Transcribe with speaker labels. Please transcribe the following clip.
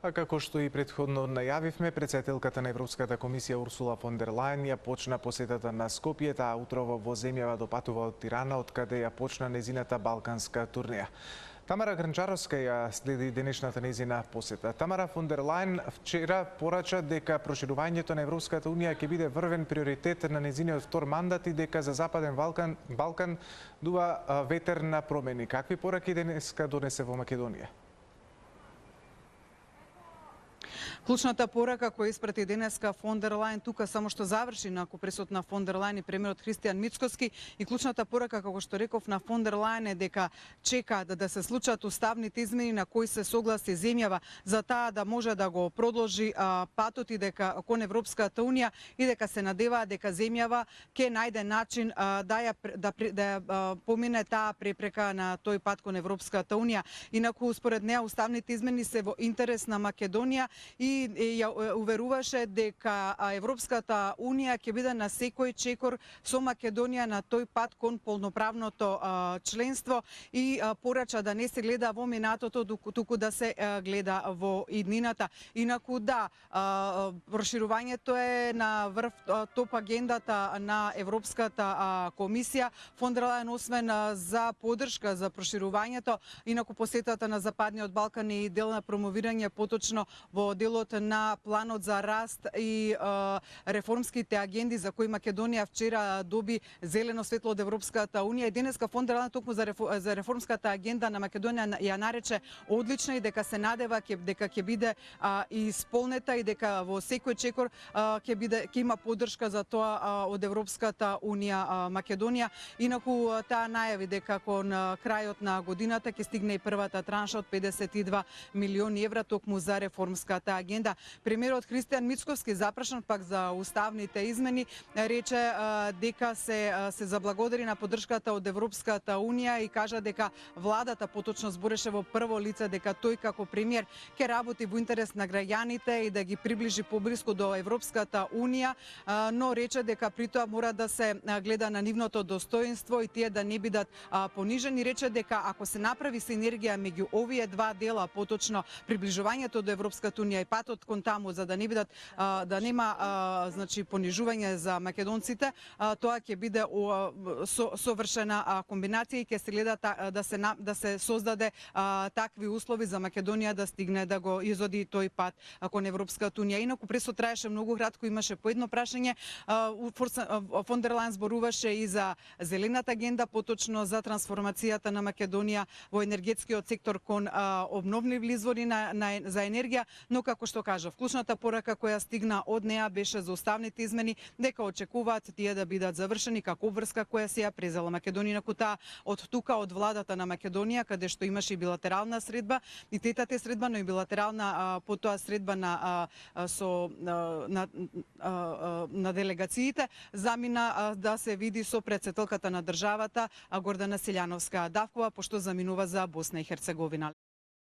Speaker 1: А како што и претходно најавивме, претседателката на Европската комисија Урсула фон дер Лајен ја почна посетата на Скопје, таа утрово во земјава допатува од Тирана, од каде ја почна незината балканска турнеја. Тамара Гранчаровска ја следи денешната незина посета. Тамара фон дер Лајен вчера порача дека проширувањето на Европската унија ќе биде врвен приоритет на незиниот втор мандат и дека за Западен Балкан дува ветер на промени. Какви пораки денеска донесе во Македонија?
Speaker 2: Клучната порака која испрати денеска фон дер Лајен тука само што заврши на присутна фон дер Лајен и премиерот Христијан Мицкоски, и клучната порака, како што реков, на фон дер Лајен е дека чека да се случат уставните измени на кои се согласи земјава за таа да може да го продолжи патот и дека кон Европската унија, и дека се надеваа дека земјава ќе најде начин да ја помине таа препрека на тој пат кон Европската унија. Инаку според неа уставните измени се во интерес на Македонија и ја уверуваше дека Европската унија ќе биде на секој чекор со Македонија на тој пат кон полноправното членство, и порача да не се гледа во минатото, туку да се гледа во иднината. Инаку да, проширувањето е на врв топ агендата на Европската комисија. Фон дер Лајен освен за поддршка за проширувањето, инаку посетата на Западниот Балкан е и дел на промовирање поточно во делот на планот за раст и реформските агенди за кои Македонија вчера доби зелено светло од Европската унија. И денеска фон дер Лајен токму за реформската агенда на Македонија ја нарече одлична и дека се надева дека ќе биде исполнета и дека во секој чекор ќе има поддршка за тоа од Европската унија Македонија. Инаку таа најави дека кон крајот на годината ќе стигне и првата транша од 52 милиони евра токму за реформската агенда. Премиерот Христијан Мицкоски, запрашан пак за уставните измени, рече дека се заблагодари на поддршката од Европската унија и кажа дека владата, поточно збореше во прво лице, дека тој како премиер ќе работи во интерес на граѓаните и да ги приближи поблиску до Европската унија, но рече дека при тоа мора да се гледа на нивното достоинство и тие да не бидат понижени. Рече дека ако се направи синергија меѓу овие два дела, поточно приближувањето до Европската унија и патот кон таму, за да не бидат да нема значи понижување за македонците, тоа ќе биде совршена комбинација и ќе се гледа да се создаде такви услови за Македонија да стигне да го изоди тој пат кон Европската унија. Инаку пресот траеше многу кратко, имаше по едно прашање. Фон дер Лајен зборуваше и за зелената агенда, поточно за трансформацијата на Македонија во енергетскиот сектор кон обновливи извори за енергија, но како што кажа, вклучната порака која стигна од неа беше за уставните измени, дека очекуваат тие да бидат завршени како обврска која се ја презела Македонија. Таа од тука, од владата на Македонија, каде што имаше и билатерална средба, и тетата средба, но и билатерална потоа средба на делегациите, замина да се види со претседателката на државата Гордана Силјановска Давкова, пошто заминува за Босна и Херцеговина.